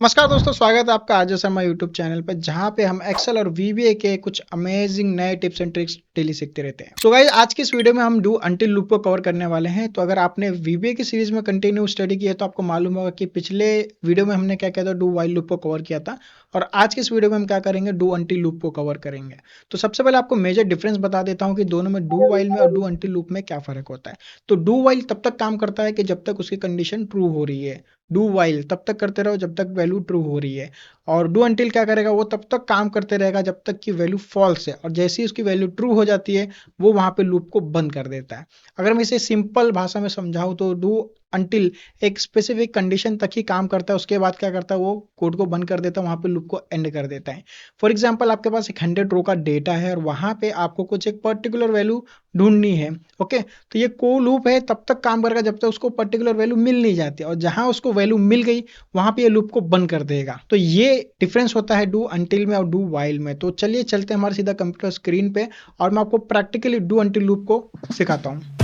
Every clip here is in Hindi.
नमस्कार दोस्तों, स्वागत है आपका आज शर्मा यूट्यूब चैनल पर जहां पे हम एक्सेल और वीबीए के कुछ अमेजिंग नए टिप्स एंड ट्रिक्स डेली सीखते रहते हैं। सो गाइस, आज की इस वीडियो में हम डू अंटिल लूप को कवर करने वाले हैं। तो अगर आपने वीबीए की सीरीज में कंटिन्यू स्टडी किया तो आपको मालूम होगा कि पिछले वीडियो में हमने क्या किया था, डू वाइल लूप को कवर किया था। और आज की इस वीडियो में हम क्या करेंगे, डू अंटिल लूप को कवर करेंगे। तो सबसे पहले आपको मेजर डिफरेंस बता देता हूँ कि दोनों में, डू वाइल में और डू अंटिल लूप में क्या फर्क होता है। तो डू वाइल तब तक काम करता है कि जब तक उसकी कंडीशन ट्रू हो रही है। डू वाइल तब तक करते रहो जब तक वैल्यू ट्रू हो रही है। और डू अंटिल क्या करेगा, वो तब तक काम करते रहेगा जब तक कि वैल्यू फॉल्स है, और जैसे ही उसकी वैल्यू ट्रू हो जाती है वो वहां पे लूप को बंद कर देता है। अगर मैं इसे सिंपल भाषा में समझाऊं तो डू अंटिल एक स्पेसिफिक कंडीशन तक ही काम करता है, उसके बाद क्या करता है, वो कोड को बंद कर देता है, वहां पे लूप को एंड कर देता है। फॉर एग्जाम्पल, आपके पास एक 100 रो का डेटा है और वहां पे आपको कुछ एक पर्टिकुलर वैल्यू ढूंढनी है। ओके, तो ये को लूप है तब तक काम करेगा जब तक उसको पर्टिकुलर वैल्यू मिल नहीं जाती, और जहां उसको वैल्यू मिल गई वहां पे ये लूप को बंद कर देगा। तो ये डिफरेंस होता है डू अंटिल में और डू वाइल में। तो चलिए चलते हैं हमारे सीधा कंप्यूटर स्क्रीन पे और मैं आपको प्रैक्टिकली डू अंटिल लूप को सिखाता हूँ।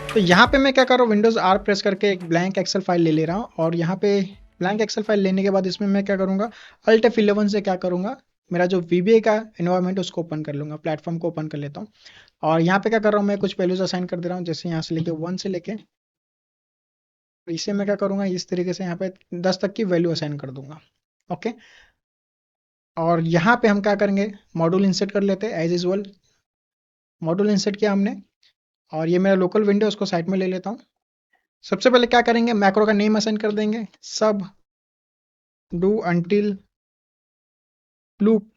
तो यहाँ पे मैं क्या कर रहा हूँ, विंडोज आर प्रेस करके एक ब्लैंक एक्सेल फाइल ले ले रहा हूँ। और यहाँ पे ब्लैंक एक्सेल फाइल लेने के बाद इसमें मैं क्या करूँगा, अल्ट F11 से क्या करूँगा, मेरा जो VBA का एनवायरनमेंट उसको ओपन कर लूँगा, प्लेटफॉर्म को ओपन कर लेता हूँ। और यहाँ पे क्या कर रहा हूँ, मैं कुछ वैल्यूज असाइन कर दे रहा हूँ, जैसे यहाँ से लेके 1 से लेके, इसे मैं क्या करूँगा, इस तरीके से यहाँ पे 10 तक की वैल्यू असाइन कर दूंगा। ओके, और यहाँ पे हम क्या करेंगे, मॉड्यूल इंसर्ट कर लेते हैं एज यूजुअल। मॉड्यूल इंसर्ट किया हमने, और ये मेरा लोकल विंडो, उसको साइड में ले लेता हूँ। सबसे पहले क्या करेंगे, मैक्रो का नेम असाइन कर देंगे, सब डू अंटिल लूप।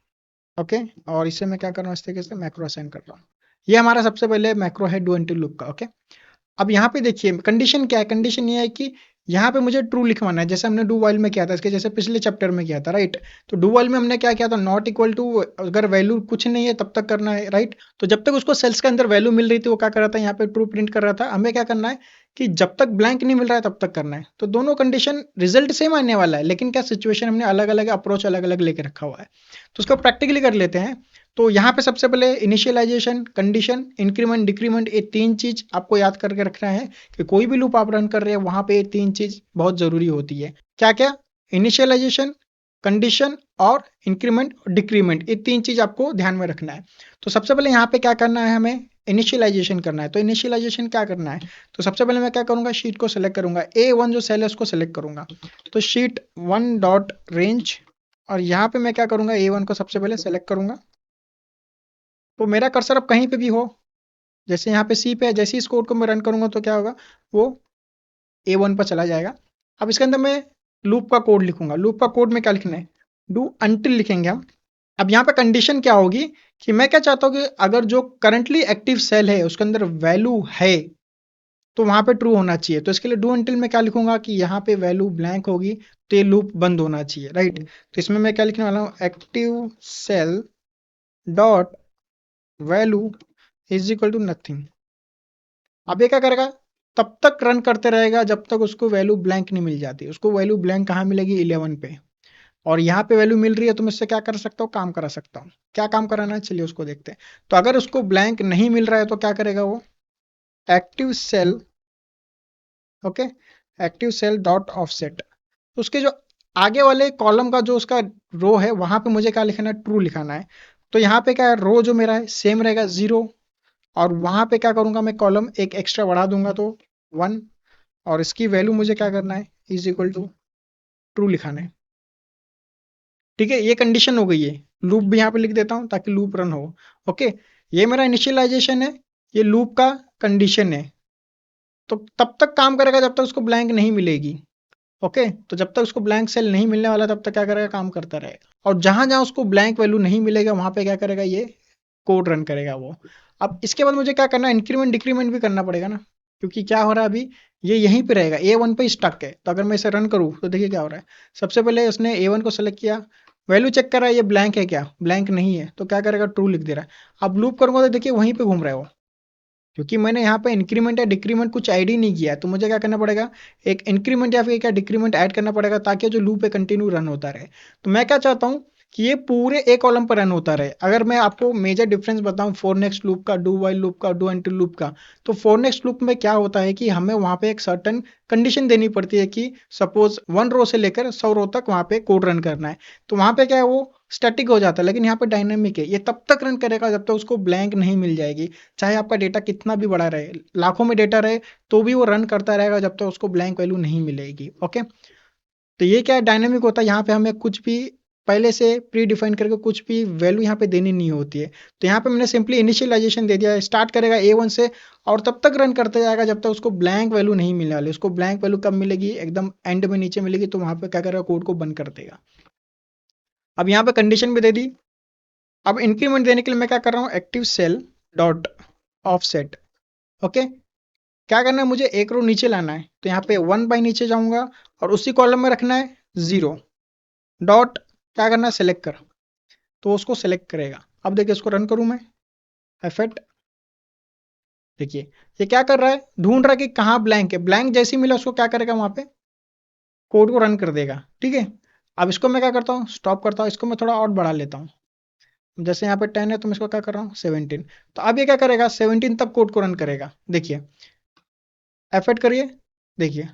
ओके, और इसे मैं क्या कर रहा हूँ, इस तरीके से मैक्रो असाइन कर रहा हूँ। ये हमारा सबसे पहले मैक्रो है डू अंटिल लूप का। ओके, अब यहाँ पे देखिए कंडीशन क्या है, कंडीशन ये है कि यहाँ पे मुझे ट्रू लिखवाना है, जैसे हमने डू वाइल में किया था, इसके जैसे पिछले चैप्टर में किया था, राइट। तो डू वाइल में हमने क्या किया था, नॉट इक्वल टू, अगर वैल्यू कुछ नहीं है तब तक करना है, राइट। तो जब तक उसको सेल्स के अंदर वैल्यू मिल रही थी वो क्या कर रहा था, यहाँ पे ट्रू प्रिंट कर रहा था। हमें क्या करना है कि जब तक ब्लैंक नहीं मिल रहा है तब तक करना है। तो दोनों कंडीशन रिजल्ट सेम आने वाला है, लेकिन क्या सिचुएशन हमने अलग अलग अप्रोच अलग अलग लेके रखा हुआ है। तो उसको प्रैक्टिकली कर लेते हैं। तो यहाँ पे सबसे पहले इनिशियलाइजेशन, कंडीशन, इंक्रीमेंट, डिक्रीमेंट, ये तीन चीज आपको याद करके रखना है कि कोई भी लूप आप रन कर रहे हैं वहां पे ये तीन चीज बहुत जरूरी होती है। क्या क्या, इनिशियलाइजेशन, कंडीशन और इंक्रीमेंट और डिक्रीमेंट, ये तीन चीज आपको ध्यान में रखना है। तो सबसे पहले यहाँ पे क्या करना है, हमें इनिशियलाइजेशन करना है। तो इनिशियलाइजेशन क्या करना है, तो सबसे पहले मैं क्या करूंगा, शीट को सेलेक्ट करूंगा, A1 जो सेल है उसको सेलेक्ट करूंगा। तो शीट 1 डॉट रेंज, और यहाँ पे मैं क्या करूंगा, A1 को सबसे पहले सेलेक्ट करूंगा। तो मेरा कर्सर अब कहीं पे भी हो, जैसे यहाँ पे सी पे है, जैसे इस कोड को मैं रन करूंगा तो क्या होगा, वो A1 पर चला जाएगा। अब इसके अंदर मैं लूप का कोड लिखूंगा। लूप का कोड में क्या लिखना है, डू अंटिल लिखेंगे हम। अब यहाँ पे कंडीशन क्या होगी कि मैं क्या चाहता हूँ कि अगर जो करंटली एक्टिव सेल है उसके अंदर वैल्यू है तो वहां पे ट्रू होना चाहिए। तो इसके लिए डू अंटिल में क्या लिखूंगा कि यहाँ पे वैल्यू ब्लैंक होगी तो ये लूप बंद होना चाहिए, राइट। तो इसमें मैं क्या लिखने वाला हूँ, active cell dot value is equal to nothing. अब ये क्या करेगा, तब तक रन करते रहेगा जब तक उसको वैल्यू ब्लैंक नहीं मिल जाती। उसको वैल्यू ब्लैंक कहाँ मिलेगी, 11 पे, और यहाँ पे वैल्यू मिल रही है तो मैं इससे क्या कर सकता हूँ, काम करा सकता हूँ। क्या काम कराना है, चलिए उसको देखते हैं। तो अगर उसको ब्लैंक नहीं मिल रहा है तो क्या करेगा वो, active cell, okay, active cell dot offset. उसके जो आगे वाले कॉलम का जो उसका रो है वहां पे मुझे क्या लिखना है, ट्रू लिखाना है। तो यहाँ पे क्या है, रो जो मेरा है सेम रहेगा 0, और वहां पे क्या करूंगा, मैं कॉलम एक एक्स्ट्रा बढ़ा दूंगा तो 1, और इसकी वैल्यू मुझे क्या करना है, इज इक्वल टू ट्रू लिखाना है। ठीक है, ये कंडीशन हो गई है। लूप भी यहाँ पे लिख देता हूँ ताकि लूप रन हो। ओके, ये मेरा इनिशियलाइजेशन है, ये लूप का कंडीशन है। तो तब तक काम करेगा जब तक उसको ब्लैंक नहीं मिलेगी। ओके, तो जब तक उसको ब्लैंक सेल नहीं मिलने वाला तब तक क्या करेगा, काम करता रहेगा। और जहां जहां उसको ब्लैंक वैल्यू नहीं मिलेगा वहां पे क्या करेगा, ये कोड रन करेगा वो। अब इसके बाद मुझे क्या करना है, इंक्रीमेंट डिक्रीमेंट भी करना पड़ेगा ना, क्योंकि क्या हो रहा है अभी, ये यहीं पे रहेगा, A1 पे स्टक है। तो अगर मैं इसे रन करूँ तो देखिए क्या हो रहा है। सबसे पहले उसने A1 को सेलेक्ट किया, वैल्यू चेक कर रहा है, ये ब्लैंक है क्या, ब्लैंक नहीं है, तो क्या करेगा, ट्रू लिख दे रहा है। अब लूप करूंगा तो देखिए वहीं पे घूम रहा है वो, क्योंकि मैंने यहाँ पे इंक्रीमेंट या डिक्रीमेंट कुछ ऐड ही नहीं किया है। तो मुझे क्या करना पड़ेगा, एक इंक्रीमेंट या फिर क्या डिक्रीमेंट ऐड करना पड़ेगा ताकि जो लूप है कंटिन्यू रन होता रहे। तो मैं क्या चाहता हूँ कि ये पूरे एक कॉलम पर रन होता रहे। अगर मैं आपको मेजर डिफरेंस बताऊं फॉर नेक्स्ट लूप का, डू वाइल लूप का, डू अनटिल लूप का, तो फॉर नेक्स्ट लूप में क्या होता है कि हमें वहां पे एक सर्टन कंडीशन देनी पड़ती है कि सपोज 1 रो से लेकर 100 रो तक वहां पे कोड रन करना है, तो वहां पे क्या है वो स्टैटिक हो जाता है। लेकिन यहाँ पे डायनेमिक है, ये तब तक रन करेगा जब तक उसको ब्लैंक नहीं मिल जाएगी। चाहे आपका डेटा कितना भी बड़ा रहे, लाखों में डेटा रहे, तो भी वो रन करता रहेगा जब तक उसको ब्लैंक वैल्यू नहीं मिलेगी। ओके, तो ये क्या डायनेमिक होता है, यहाँ पे हमें कुछ भी पहले से प्री डिफाइन करके कुछ भी वैल्यू यहाँ पे देनी नहीं होती है। तो यहाँ पे मैंने सिंपली इनिशियलाइजेशन दे दिया, स्टार्ट करेगा A1 से और तब तक रन करते जाएगा जब तक उसको ब्लैंक वैल्यू नहीं मिलने वाली। उसको ब्लैंक वैल्यू कब मिलेगी, एकदम एंड में नीचे मिलेगी, तो वहां पे क्या करेगा, कोड को बंद कर देगा। अब यहाँ पे कंडीशन भी दे दी। अब इंक्रीमेंट देने के लिए मैं क्या कर रहा हूँ, active cell dot offset. Okay, क्या करना है, मुझे एक रो नीचे लाना है, तो यहाँ पे 1 बाई नीचे जाऊंगा और उसी कॉलम में रखना है 0 डॉट, क्या करना है, सेलेक्ट कर, तो उसको सेलेक्ट करेगा। अब देखिए इसको रन करूं मैं, एफेक्ट, देखिए ये क्या कर रहा है, ढूंढ रहा है कि कहाँ ब्लैंक है। ब्लैंक जैसे ही मिला उसको क्या करेगा, वहां पे कोड को रन कर देगा। ठीक है, अब इसको मैं क्या करता हूँ, स्टॉप करता हूँ, इसको मैं थोड़ा और बढ़ा लेता हूँ। जैसे यहाँ पे 10 है तो मैं इसको क्या कर रहा हूँ 17। तो अब ये क्या करेगा, 17 तक कोड को रन करेगा। देखिए एफेक्ट करिए, देखिए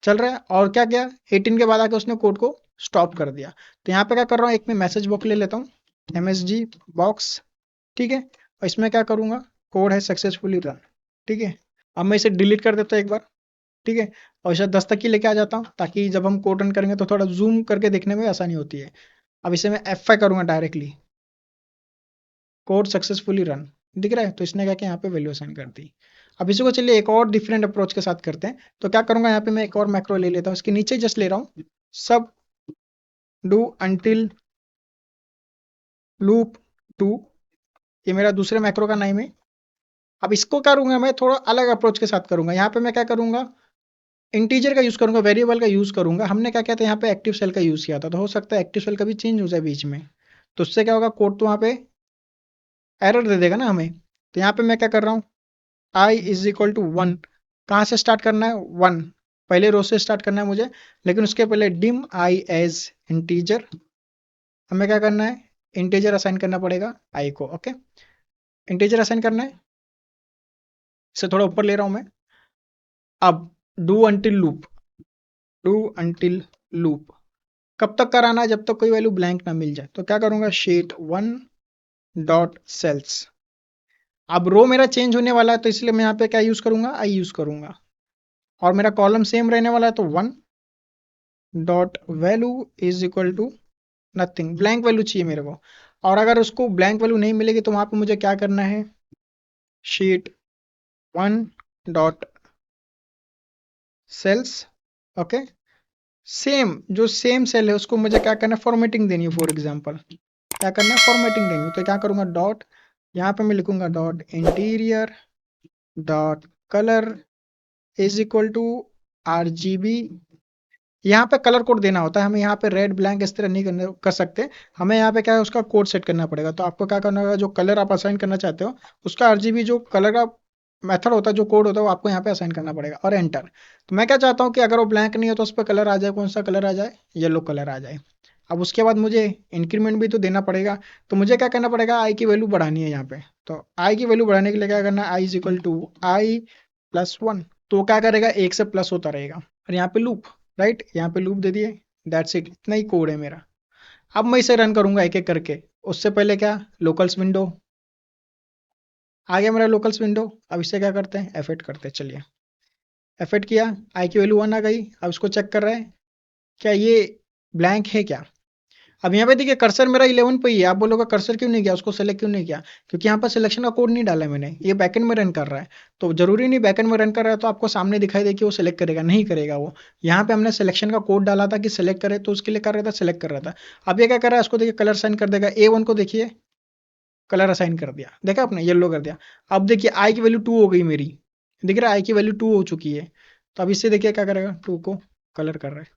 चल रहा है। और क्या किया, 18 के बाद आके उसने कोड को स्टॉप कर दिया। तो यहाँ पे क्या कर रहा हूँ, एक मैं मैसेज बॉक्स ले लेता हूँ, MSG बॉक्स। ठीक है, और इसमें क्या करूंगा, कोड है सक्सेसफुली रन। ठीक है, अब मैं इसे डिलीट कर देता हूँ एक बार। ठीक है, और इसे 10 तक की लेके आ जाता हूँ, ताकि जब हम कोड रन करेंगे तो थोड़ा जूम करके देखने में आसानी होती है। अब इसे मैं F5 करूंगा डायरेक्टली, कोड सक्सेसफुली रन दिख रहा है। तो इसने क्या किया, यहाँ पे वैल्यू असाइन कर दी। अब इसी को चलिए एक और डिफरेंट अप्रोच के साथ करते हैं। तो क्या करूंगा, यहाँ पे मैं एक और मैक्रो ले लेता हूँ, इसके नीचे जस्ट ले रहा हूँ सब डू अंटिल लूप 2, ये मेरा दूसरे मैक्रो का नाम है। अब इसको करूंगा मैं थोड़ा अलग अप्रोच के साथ करूंगा। यहाँ पे मैं क्या करूंगा, इंटीजर का यूज करूंगा, वेरिएबल का यूज करूंगा। हमने क्या किया था, यहाँ पे एक्टिव सेल का यूज किया था, तो हो सकता है एक्टिव सेल कभी चेंज हो जाए बीच में, तो उससे क्या होगा, कोड तो वहाँ पे एरर दे देगा ना हमें। तो यहाँ पे मैं क्या कर रहा हूँ, आई इज इक्वल टू 1, कहाँ से स्टार्ट करना है, 1, पहले रो से स्टार्ट करना है मुझे, लेकिन उसके पहले डिम आई एज इंटीजर, हमें क्या करना है, इंटीजर असाइन करना पड़ेगा आई को। ओके, इंटीजर असाइन करना है, इसे थोड़ा ऊपर ले रहा हूं मैं। अब do until loop, do until loop कब तक कराना है, जब तक कोई वैल्यू ब्लैंक ना मिल जाए। तो क्या करूंगा, शीट 1 डॉट सेल्स। अब रो मेरा चेंज होने वाला है, तो इसलिए मैं यहाँ पे क्या यूज करूंगा, आई यूज करूंगा। और मेरा कॉलम सेम रहने वाला है, तो 1 dot value is equal to nothing, blank value चाहिए मेरे को। और अगर उसको ब्लैंक वैल्यू नहीं मिलेगी तो वहां पे मुझे क्या करना है, sheet 1 dot cells. Okay, same जो सेम सेल है उसको मुझे क्या करना है, फॉर्मेटिंग देनी है। फॉर एग्जांपल क्या करना है, फॉर्मेटिंग देनी है। तो क्या करूंगा, डॉट, यहाँ पे मैं लिखूंगा dot interior dot colour is equal to RGB। यहाँ पे कलर कोड देना होता है हमें, यहाँ पे रेड ब्लैंक इस तरह नहीं कर सकते। हमें यहाँ पे क्या है, उसका कोड सेट करना पड़ेगा। तो आपको क्या करना होगा, जो कलर आप असाइन करना चाहते हो उसका RGB जो कलर का मेथड होता है, जो कोड होता है, वो आपको यहाँ पे असाइन करना पड़ेगा और एंटर। तो मैं क्या चाहता हूँ कि अगर वो ब्लैंक नहीं है तो उस पर कलर आ जाए, कौन सा कलर आ जाए, येलो कलर आ जाए। अब उसके बाद मुझे इंक्रीमेंट भी तो देना पड़ेगा, तो मुझे क्या करना पड़ेगा, आई की वैल्यू बढ़ानी है यहाँ पे। तो आई की वैल्यू बढ़ाने के लिए क्या करना है, I is equal to I plus 1। तो क्या करेगा, एक से प्लस होता रहेगा। और यहाँ पे लूप, राइट, यहाँ पे लूप दे दिए, दैट्स इट, इतना ही कोड है मेरा। अब मैं इसे रन करूंगा एक एक करके। उससे पहले क्या, लोकल्स विंडो आ गया मेरा, लोकल्स विंडो। अब इसे क्या करते हैं, एफेक्ट करते हैं। चलिए एफेक्ट किया, आई की वैल्यू 1 आ गई। अब इसको चेक कर रहे हैं क्या ये ब्लैंक है क्या। अब यहाँ पे देखिए कर्सर मेरा 11 पे ही है। आप बोलोगे कर्सर क्यों नहीं किया, उसको सेलेक्ट क्यों नहीं किया, क्योंकि यहाँ पर सिलेक्शन का कोड नहीं डाला है मैंने, ये बैकएंड में रन कर रहा है। तो जरूरी नहीं बैकएंड में रन कर रहा है तो आपको सामने दिखाई दे कि वो सिलेक्ट करेगा, नहीं करेगा वो। यहाँ पे हमने सिलेक्शन का कोड डाला था कि सिलेक्ट करे, तो उसके लिए कर रहा था, सिलेक्ट कर रहा था। अब ये क्या कर रहा है, उसको देखिए कलर साइन कर देगा। A1 को देखिए कलर असाइन कर दिया, देखा आपने, येलो कर दिया। अब देखिए आई की वैल्यू 2 हो गई मेरी, दिख रहा है आई की वैल्यू 2 हो चुकी है। तो अब इससे देखिए क्या करेगा, 2 को कलर कर रहा है।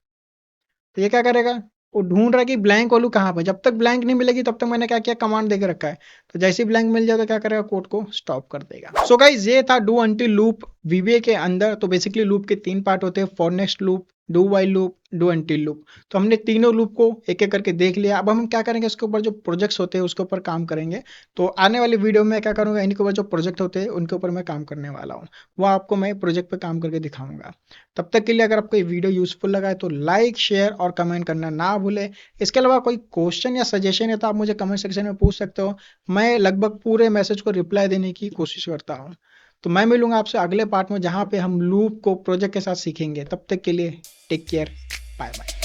तो ये क्या करेगा, वो ढूंढ रहा है कि ब्लैंक वैल्यू कहाँ पे। जब तक ब्लैंक नहीं मिलेगी तब तक मैंने क्या किया, कमांड देके रखा है। तो जैसे ही ब्लैंक मिल जाए तो क्या करेगा, कोड को स्टॉप कर देगा। सो गाइस ये था डू अंटिल लूप VBA के अंदर। तो बेसिकली लूप के 3 पार्ट होते हैं, for next loop, do while loop, do until loop. तो हमने तीनों लूप को एक एक करके देख लिया। अब हम क्या करेंगे, इसके ऊपर जो प्रोजेक्ट्स होते हैं उसके ऊपर काम करेंगे। तो आने वाली वीडियो में क्या करूंगा, इनके ऊपर जो प्रोजेक्ट होते हैं उनके ऊपर मैं काम करने वाला हूँ, वो आपको मैं प्रोजेक्ट पे काम करके दिखाऊंगा। तब तक के लिए अगर आपको ये वीडियो यूजफुल लगा है तो लाइक, शेयर और कमेंट करना ना भूले। इसके अलावा कोई क्वेश्चन या सजेशन है तो आप मुझे कमेंट सेक्शन में पूछ सकते हो। मैं लगभग पूरे मैसेज को रिप्लाई देने की कोशिश करता हूँ। तो मैं मिलूंगा आपसे अगले पार्ट में, जहाँ पे हम लूप को प्रोजेक्ट के साथ सीखेंगे। तब तक के लिए टेक केयर, बाय बाय।